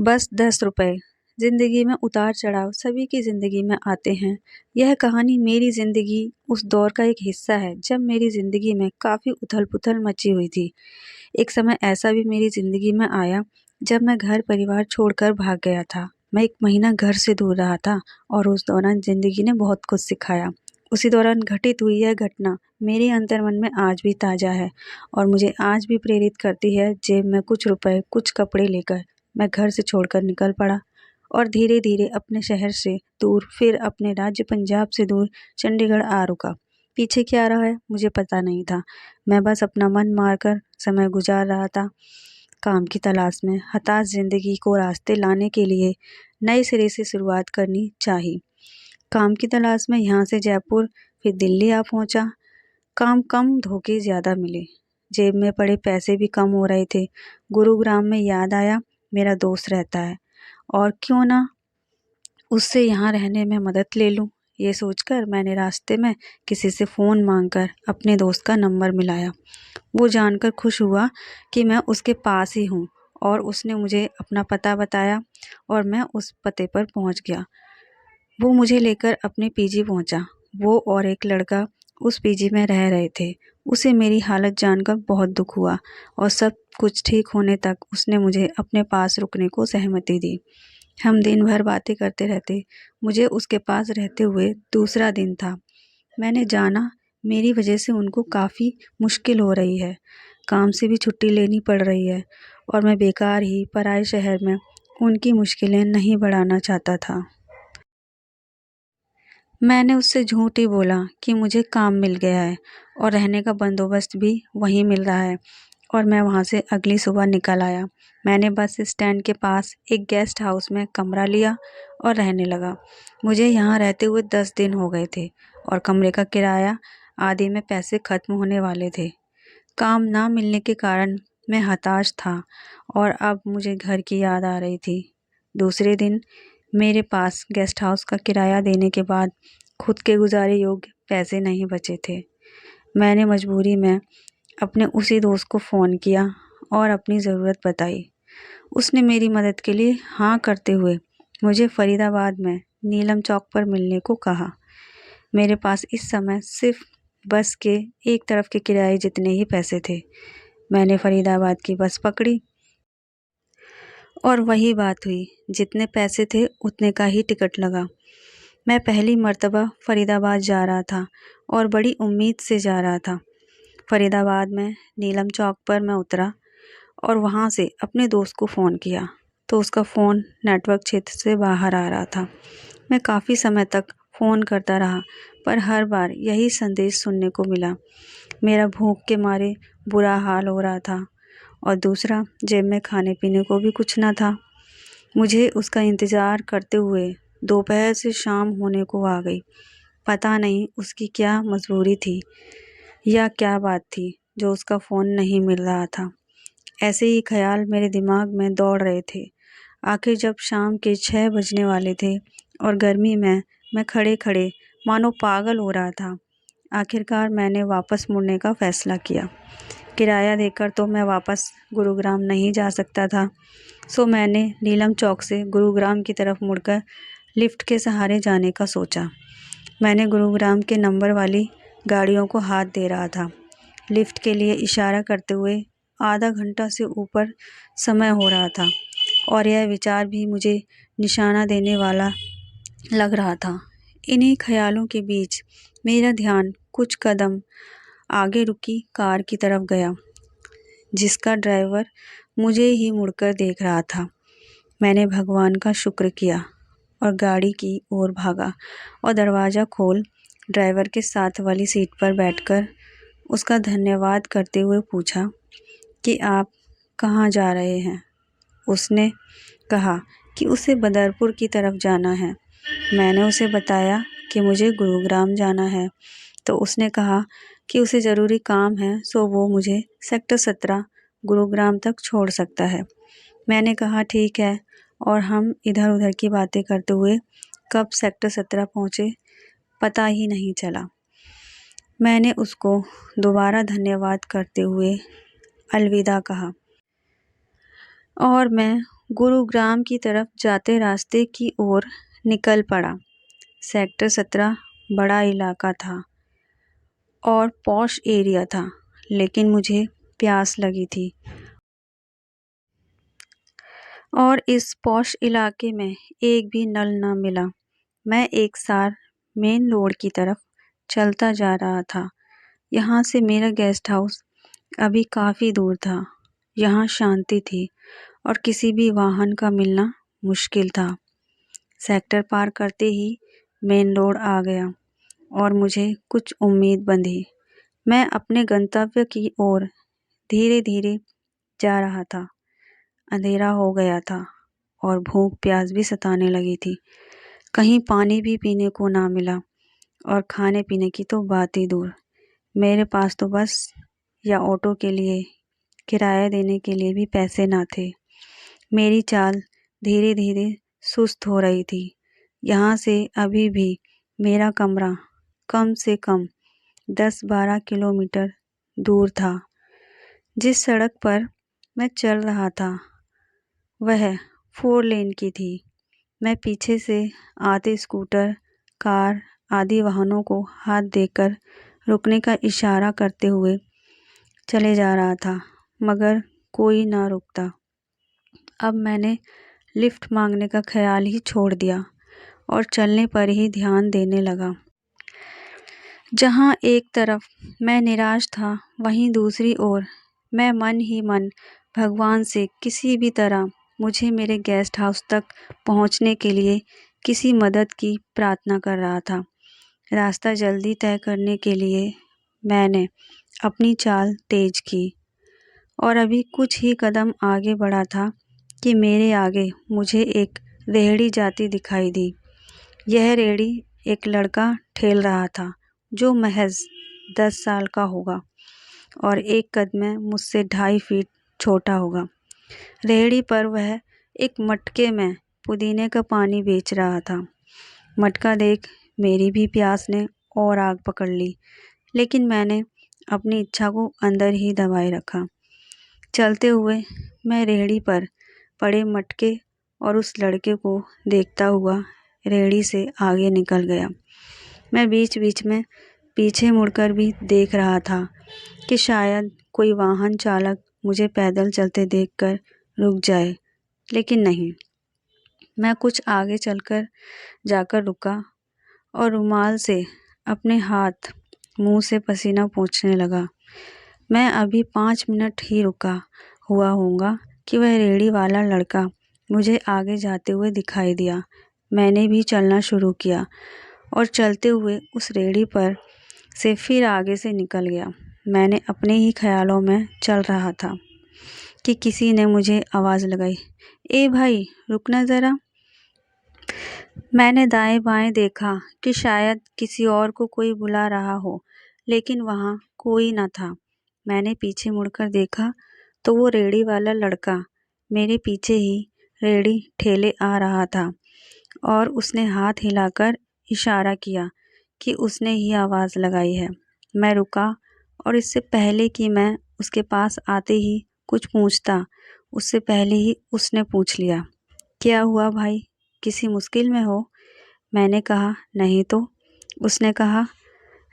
बस 10 रुपए। जिंदगी में उतार चढ़ाव सभी की जिंदगी में आते हैं। यह कहानी मेरी जिंदगी उस दौर का एक हिस्सा है जब मेरी जिंदगी में काफी उथल पुथल मची हुई थी। एक समय ऐसा भी मेरी जिंदगी में आया जब मैं घर परिवार छोड़कर भाग गया था। मैं 1 महीना घर से दूर रहा था और उस दौरान जिंदगी ने बहुत कुछ सिखाया। उसी दौरान घटित हुई यह घटना मेरे अंतर्मन में आज भी ताजा है और मुझे आज भी प्रेरित करती है। जेब में कुछ रुपए, कुछ कपड़े लेकर मैं घर से छोड़कर निकल पड़ा और धीरे धीरे अपने शहर से दूर, फिर अपने राज्य पंजाब से दूर चंडीगढ़ आ रुका। पीछे क्या रहा है मुझे पता नहीं था। मैं बस अपना मन मारकर समय गुजार रहा था, काम की तलाश में। हताश जिंदगी को रास्ते लाने के लिए नए सिरे से शुरुआत करनी चाहिए। काम की तलाश में यहाँ से जयपुर, फिर दिल्ली आ पहुंचा। काम कम, धोखे ज्यादा मिले। जेब में पड़े पैसे भी कम हो रहे थे। गुरुग्राम में याद आया मेरा दोस्त रहता है और क्यों ना उससे यहाँ रहने में मदद ले लूं। ये सोचकर मैंने रास्ते में किसी से फ़ोन मांगकर अपने दोस्त का नंबर मिलाया। वो जानकर खुश हुआ कि मैं उसके पास ही हूँ और उसने मुझे अपना पता बताया और मैं उस पते पर पहुँच गया। वो मुझे लेकर अपने पीजी पहुँचा। वो और एक लड़का उस पीजी में रह रहे थे। उसे मेरी हालत जानकर बहुत दुख हुआ और सब कुछ ठीक होने तक उसने मुझे अपने पास रुकने को सहमति दी। हम दिन भर बातें करते रहते। मुझे उसके पास रहते हुए दूसरा दिन था। मैंने जाना मेरी वजह से उनको काफ़ी मुश्किल हो रही है। काम से भी छुट्टी लेनी पड़ रही है और मैं बेकार ही पराए शहर में उनकी मुश्किलें नहीं बढ़ाना चाहता था। मैंने उससे झूठ ही बोला कि मुझे काम मिल गया है और रहने का बंदोबस्त भी वहीं मिल रहा है और मैं वहाँ से अगली सुबह निकल आया। मैंने बस स्टैंड के पास एक गेस्ट हाउस में कमरा लिया और रहने लगा। मुझे यहाँ रहते हुए 10 दिन हो गए थे और कमरे का किराया आधे में पैसे खत्म होने वाले थे। काम ना मिलने के कारण मैं हताश था और अब मुझे घर की याद आ रही थी। दूसरे दिन मेरे पास गेस्ट हाउस का किराया देने के बाद खुद के गुजारे योग्य पैसे नहीं बचे थे। मैंने मजबूरी में अपने उसी दोस्त को फ़ोन किया और अपनी ज़रूरत बताई। उसने मेरी मदद के लिए हाँ करते हुए मुझे फरीदाबाद में नीलम चौक पर मिलने को कहा। मेरे पास इस समय सिर्फ बस के एक तरफ के किराए जितने ही पैसे थे। मैंने फरीदाबाद की बस पकड़ी और वही बात हुई, जितने पैसे थे उतने का ही टिकट लगा। मैं पहली मर्तबा फरीदाबाद जा रहा था और बड़ी उम्मीद से जा रहा था। फरीदाबाद में नीलम चौक पर मैं उतरा और वहाँ से अपने दोस्त को फ़ोन किया तो उसका फ़ोन नेटवर्क क्षेत्र से बाहर आ रहा था। मैं काफ़ी समय तक फ़ोन करता रहा पर हर बार यही संदेश सुनने को मिला। मेरा भूख के मारे बुरा हाल हो रहा था और दूसरा, जेब में खाने पीने को भी कुछ ना था। मुझे उसका इंतज़ार करते हुए दोपहर से शाम होने को आ गई। पता नहीं उसकी क्या मजबूरी थी या क्या बात थी जो उसका फ़ोन नहीं मिल रहा था। ऐसे ही ख्याल मेरे दिमाग में दौड़ रहे थे। आखिर जब शाम के 6 बजने वाले थे और गर्मी में मैं खड़े खड़े मानो पागल हो रहा था, आखिरकार मैंने वापस मुड़ने का फ़ैसला किया। किराया देकर तो मैं वापस गुरुग्राम नहीं जा सकता था, सो मैंने नीलम चौक से गुरुग्राम की तरफ मुड़कर लिफ्ट के सहारे जाने का सोचा। मैंने गुरुग्राम के नंबर वाली गाड़ियों को हाथ दे रहा था, लिफ्ट के लिए इशारा करते हुए। आधा घंटा से ऊपर समय हो रहा था और यह विचार भी मुझे निशाना देने वाला लग रहा था। इन्हीं ख्यालों के बीच मेरा ध्यान कुछ कदम आगे रुकी कार की तरफ गया, जिसका ड्राइवर मुझे ही मुड़कर देख रहा था। मैंने भगवान का शुक्र किया और गाड़ी की ओर भागा और दरवाज़ा खोल ड्राइवर के साथ वाली सीट पर बैठकर उसका धन्यवाद करते हुए पूछा कि आप कहाँ जा रहे हैं। उसने कहा कि उसे बदरपुर की तरफ जाना है। मैंने उसे बताया कि मुझे गुरुग्राम जाना है, तो उसने कहा कि उसे ज़रूरी काम है, सो वो मुझे सेक्टर 17 गुरुग्राम तक छोड़ सकता है। मैंने कहा ठीक है और हम इधर उधर की बातें करते हुए कब सेक्टर 17 पहुँचे पता ही नहीं चला। मैंने उसको दोबारा धन्यवाद करते हुए अलविदा कहा और मैं गुरुग्राम की तरफ जाते रास्ते की ओर निकल पड़ा। सेक्टर 17 बड़ा इलाका था और पॉश एरिया था, लेकिन मुझे प्यास लगी थी और इस पॉश इलाके में एक भी नल न मिला। मैं एक सार मेन रोड की तरफ चलता जा रहा था। यहाँ से मेरा गेस्ट हाउस अभी काफ़ी दूर था। यहाँ शांति थी और किसी भी वाहन का मिलना मुश्किल था। सेक्टर पार करते ही मेन रोड आ गया और मुझे कुछ उम्मीद बंधी। मैं अपने गंतव्य की ओर धीरे धीरे जा रहा था। अंधेरा हो गया था और भूख प्यास भी सताने लगी थी। कहीं पानी भी पीने को ना मिला और खाने पीने की तो बात ही दूर। मेरे पास तो बस या ऑटो के लिए किराया देने के लिए भी पैसे ना थे। मेरी चाल धीरे धीरे सुस्त हो रही थी। यहाँ से अभी भी मेरा कमरा कम से कम 10-12 किलोमीटर दूर था। जिस सड़क पर मैं चल रहा था वह 4 लेन की थी। मैं पीछे से आते स्कूटर, कार आदि वाहनों को हाथ देकर रुकने का इशारा करते हुए चले जा रहा था, मगर कोई ना रुकता। अब मैंने लिफ्ट मांगने का ख्याल ही छोड़ दिया और चलने पर ही ध्यान देने लगा। जहाँ एक तरफ मैं निराश था, वहीं दूसरी ओर मैं मन ही मन भगवान से किसी भी तरह मुझे मेरे गेस्ट हाउस तक पहुँचने के लिए किसी मदद की प्रार्थना कर रहा था। रास्ता जल्दी तय करने के लिए मैंने अपनी चाल तेज की और अभी कुछ ही कदम आगे बढ़ा था कि मेरे आगे मुझे एक रेहड़ी जाती दिखाई दी। यह रेहड़ी एक लड़का ठेल रहा था जो महज 10 साल का होगा और एक कद में मुझसे 2.5 फीट छोटा होगा। रेहड़ी पर वह एक मटके में पुदीने का पानी बेच रहा था। मटका देख मेरी भी प्यास ने और आग पकड़ ली, लेकिन मैंने अपनी इच्छा को अंदर ही दबाए रखा। चलते हुए मैं रेहड़ी पर पड़े मटके और उस लड़के को देखता हुआ रेहड़ी से आगे निकल गया। मैं बीच बीच में पीछे मुड़कर भी देख रहा था कि शायद कोई वाहन चालक मुझे पैदल चलते देखकर रुक जाए, लेकिन नहीं। मैं कुछ आगे चलकर जाकर रुका और रुमाल से अपने हाथ मुंह से पसीना पोंछने लगा। मैं अभी 5 मिनट ही रुका हुआ होऊंगा कि वह रेहड़ी वाला लड़का मुझे आगे जाते हुए दिखाई दिया। मैंने भी चलना शुरू किया और चलते हुए उस रेहड़ी पर से फिर आगे से निकल गया। मैंने अपने ही ख्यालों में चल रहा था कि किसी ने मुझे आवाज़ लगाई, ए भाई रुकना ज़रा। मैंने दाएं बाएं देखा कि शायद किसी और को कोई बुला रहा हो, लेकिन वहाँ कोई न था। मैंने पीछे मुड़कर देखा तो वो रेहड़ी वाला लड़का मेरे पीछे ही रेहड़ी ठेले आ रहा था और उसने हाथ हिलाकर इशारा किया कि उसने ही आवाज़ लगाई है। मैं रुका और इससे पहले कि मैं उसके पास आते ही कुछ पूछता, उससे पहले ही उसने पूछ लिया, क्या हुआ भाई, किसी मुश्किल में हो? मैंने कहा, नहीं तो। उसने कहा,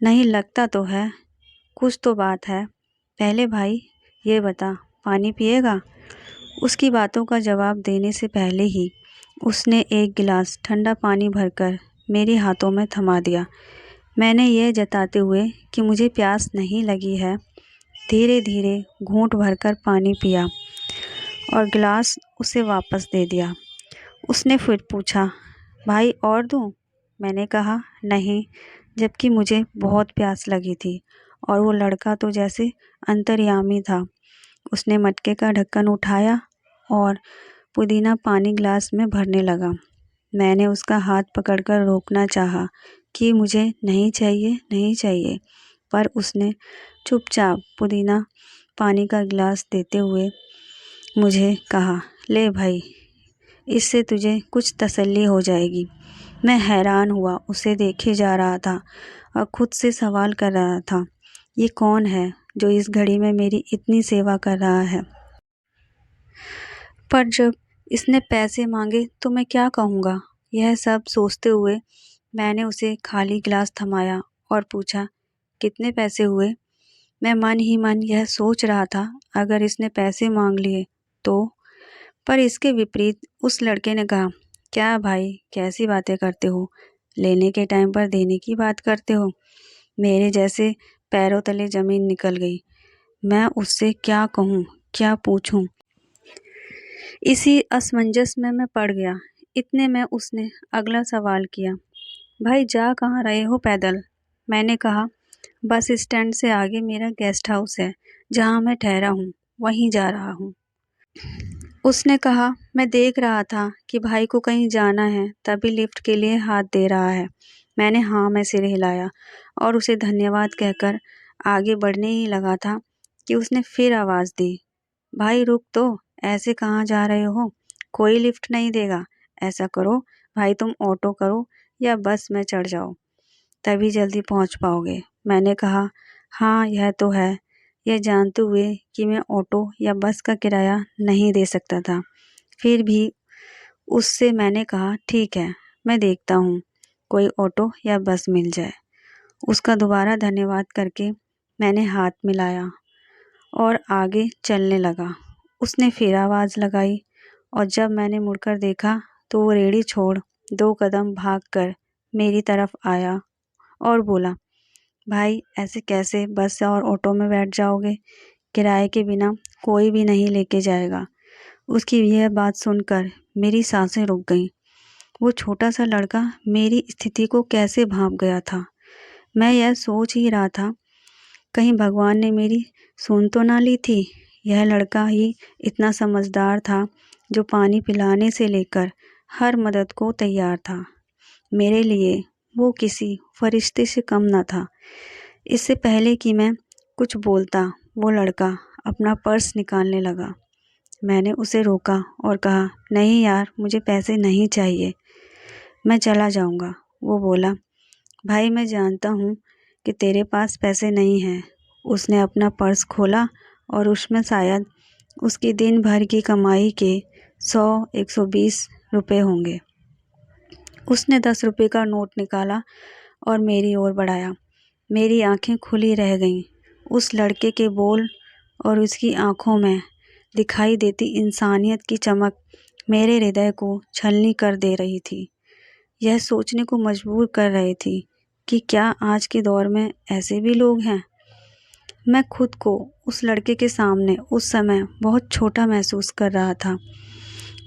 नहीं लगता तो है, कुछ तो बात है। पहले भाई ये बता, पानी पिएगा? उसकी बातों का जवाब देने से पहले ही उसने एक गिलास ठंडा पानी भरकर मेरे हाथों में थमा दिया। मैंने यह जताते हुए कि मुझे प्यास नहीं लगी है, धीरे धीरे घूंट भरकर पानी पिया और गिलास उसे वापस दे दिया। उसने फिर पूछा, भाई और दूँ? मैंने कहा, नहीं, जबकि मुझे बहुत प्यास लगी थी और वो लड़का तो जैसे अंतर्यामी था। उसने मटके का ढक्कन उठाया और पुदीना पानी गिलास में भरने लगा। मैंने उसका हाथ पकड़कर रोकना चाहा कि मुझे नहीं चाहिए, नहीं चाहिए, पर उसने चुपचाप पुदीना पानी का गिलास देते हुए मुझे कहा, ले भाई, इससे तुझे कुछ तसल्ली हो जाएगी। मैं हैरान हुआ उसे देखे जा रहा था और खुद से सवाल कर रहा था, ये कौन है जो इस घड़ी में मेरी इतनी सेवा कर रहा है? पर जब इसने पैसे मांगे तो मैं क्या कहूँगा। यह सब सोचते हुए मैंने उसे खाली गिलास थमाया और पूछा, कितने पैसे हुए। मैं मन ही मन यह सोच रहा था, अगर इसने पैसे मांग लिए तो। पर इसके विपरीत उस लड़के ने कहा, क्या भाई कैसी बातें करते हो, लेने के टाइम पर देने की बात करते हो। मेरे जैसे पैरों तले जमीन निकल गई। मैं उससे क्या कहूँ, क्या पूछूं। इसी असमंजस में मैं पड़ गया। इतने में उसने अगला सवाल किया, भाई जा कहाँ रहे हो पैदल। मैंने कहा, बस स्टैंड से आगे मेरा गेस्ट हाउस है, जहाँ मैं ठहरा हूँ, वहीं जा रहा हूँ। उसने कहा, मैं देख रहा था कि भाई को कहीं जाना है, तभी लिफ्ट के लिए हाथ दे रहा है। मैंने हाँ में सिर हिलाया और उसे धन्यवाद कहकर आगे बढ़ने ही लगा था कि उसने फिर आवाज़ दी, भाई रुक तो, ऐसे कहाँ जा रहे हो, कोई लिफ्ट नहीं देगा। ऐसा करो भाई, तुम ऑटो करो या बस में चढ़ जाओ, तभी जल्दी पहुँच पाओगे। मैंने कहा, हाँ यह तो है, यह जानते हुए कि मैं ऑटो या बस का किराया नहीं दे सकता था। फिर भी उससे मैंने कहा, ठीक है, मैं देखता हूँ कोई ऑटो या बस मिल जाए। उसका दोबारा धन्यवाद करके मैंने हाथ मिलाया और आगे चलने लगा। उसने फिर आवाज़ लगाई और जब मैंने मुड़कर देखा तो वो रेहड़ी छोड़ 2 कदम भागकर मेरी तरफ आया और बोला, भाई ऐसे कैसे बस और ऑटो में बैठ जाओगे, किराए के बिना कोई भी नहीं लेके जाएगा। उसकी यह बात सुनकर मेरी सांसें रुक गईं। वो छोटा सा लड़का मेरी स्थिति को कैसे भांप गया था। मैं यह सोच ही रहा था, कहीं भगवान ने मेरी सुन तो ना ली थी। यह लड़का ही इतना समझदार था जो पानी पिलाने से लेकर हर मदद को तैयार था। मेरे लिए वो किसी फरिश्ते से कम न था। इससे पहले कि मैं कुछ बोलता, वो लड़का अपना पर्स निकालने लगा। मैंने उसे रोका और कहा, नहीं यार, मुझे पैसे नहीं चाहिए, मैं चला जाऊंगा। वो बोला, भाई मैं जानता हूँ कि तेरे पास पैसे नहीं हैं। उसने अपना पर्स खोला और उसमें शायद उसकी दिन भर की कमाई के 100-120 रुपये होंगे। उसने 10 रुपये का नोट निकाला और मेरी ओर बढ़ाया। मेरी आंखें खुली रह गईं। उस लड़के के बोल और उसकी आंखों में दिखाई देती इंसानियत की चमक मेरे हृदय को छलनी कर दे रही थी। यह सोचने को मजबूर कर रही थी कि क्या आज के दौर में ऐसे भी लोग हैं। मैं खुद को उस लड़के के सामने उस समय बहुत छोटा महसूस कर रहा था।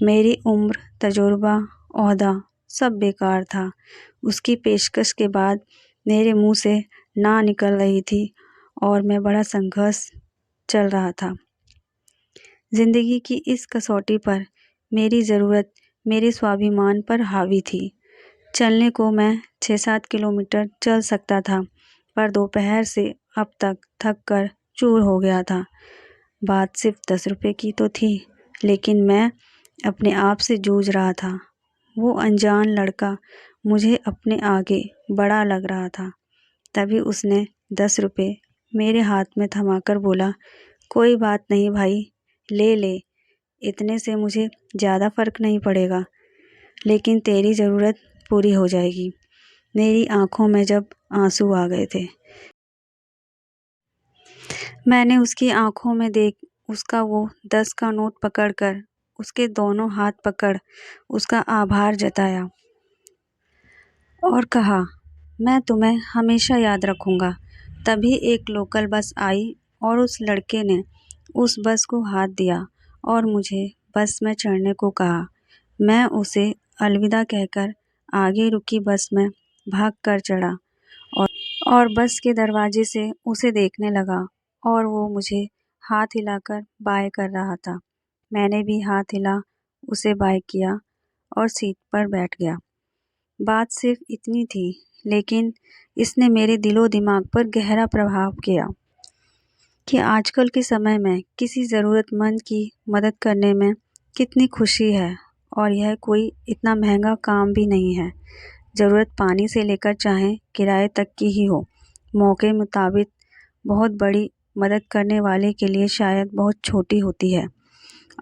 मेरी उम्र, तजुर्बा, ओहदा सब बेकार था। उसकी पेशकश के बाद मेरे मुंह से ना निकल रही थी और मैं बड़ा संघर्ष चल रहा था। जिंदगी की इस कसौटी पर मेरी ज़रूरत मेरे स्वाभिमान पर हावी थी। चलने को मैं 6-7 किलोमीटर चल सकता था, पर दोपहर से अब तक थक कर चूर हो गया था। बात सिर्फ 10 रुपये की तो थी, लेकिन मैं अपने आप से जूझ रहा था। वो अनजान लड़का मुझे अपने आगे बड़ा लग रहा था। तभी उसने 10 रुपये मेरे हाथ में थमाकर बोला, कोई बात नहीं भाई, ले ले, इतने से मुझे ज़्यादा फ़र्क नहीं पड़ेगा, लेकिन तेरी ज़रूरत पूरी हो जाएगी। मेरी आंखों में जब आंसू आ गए थे, मैंने उसकी आंखों में देख उसका वो 10 का नोट पकड़कर उसके दोनों हाथ पकड़ उसका आभार जताया और कहा, मैं तुम्हें हमेशा याद रखूँगा। तभी एक लोकल बस आई और उस लड़के ने उस बस को हाथ दिया और मुझे बस में चढ़ने को कहा। मैं उसे अलविदा कहकर आगे रुकी बस में भागकर चढ़ा और बस के दरवाजे से उसे देखने लगा और वो मुझे हाथ हिलाकर बाय कर रहा था। मैंने भी हाथ हिला उसे बाय किया और सीट पर बैठ गया। बात सिर्फ इतनी थी, लेकिन इसने मेरे दिलो दिमाग पर गहरा प्रभाव किया कि आजकल के समय में किसी ज़रूरतमंद की मदद करने में कितनी खुशी है। और यह कोई इतना महंगा काम भी नहीं है। ज़रूरत पानी से लेकर चाहे किराए तक की ही हो, मौके मुताबिक बहुत बड़ी मदद करने वाले के लिए शायद बहुत छोटी होती है।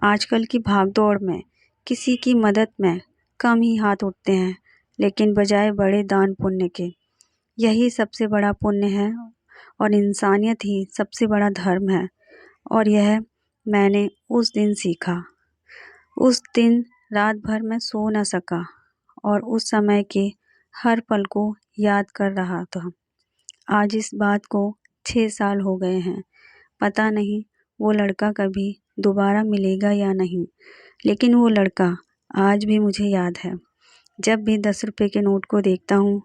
आजकल की भागदौड़ में किसी की मदद में कम ही हाथ उठते हैं, लेकिन बजाय बड़े दान पुण्य के। यही सबसे बड़ा पुण्य है और इंसानियत ही सबसे बड़ा धर्म है। और यह मैंने उस दिन सीखा। उस दिन रात भर मैं सो न सका और उस समय के हर पल को याद कर रहा था। आज इस बात को 6 साल हो गए हैं। पता नहीं वो लड़का कभी दोबारा मिलेगा या नहीं, लेकिन वो लड़का आज भी मुझे याद है। जब भी 10 रुपये के नोट को देखता हूँ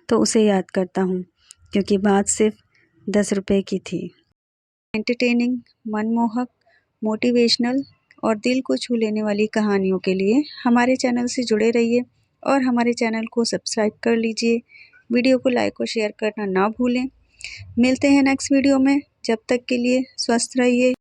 तो उसे याद करता हूँ, क्योंकि बात सिर्फ 10 रुपये की थी। एंटरटेनिंग, मनमोहक, मोटिवेशनल और दिल को छू लेने वाली कहानियों के लिए हमारे चैनल से जुड़े रहिए और हमारे चैनल को सब्सक्राइब कर लीजिए। वीडियो को लाइक और शेयर करना ना भूलें। मिलते हैं नेक्स्ट वीडियो में। जब तक के लिए स्वस्थ रहिए।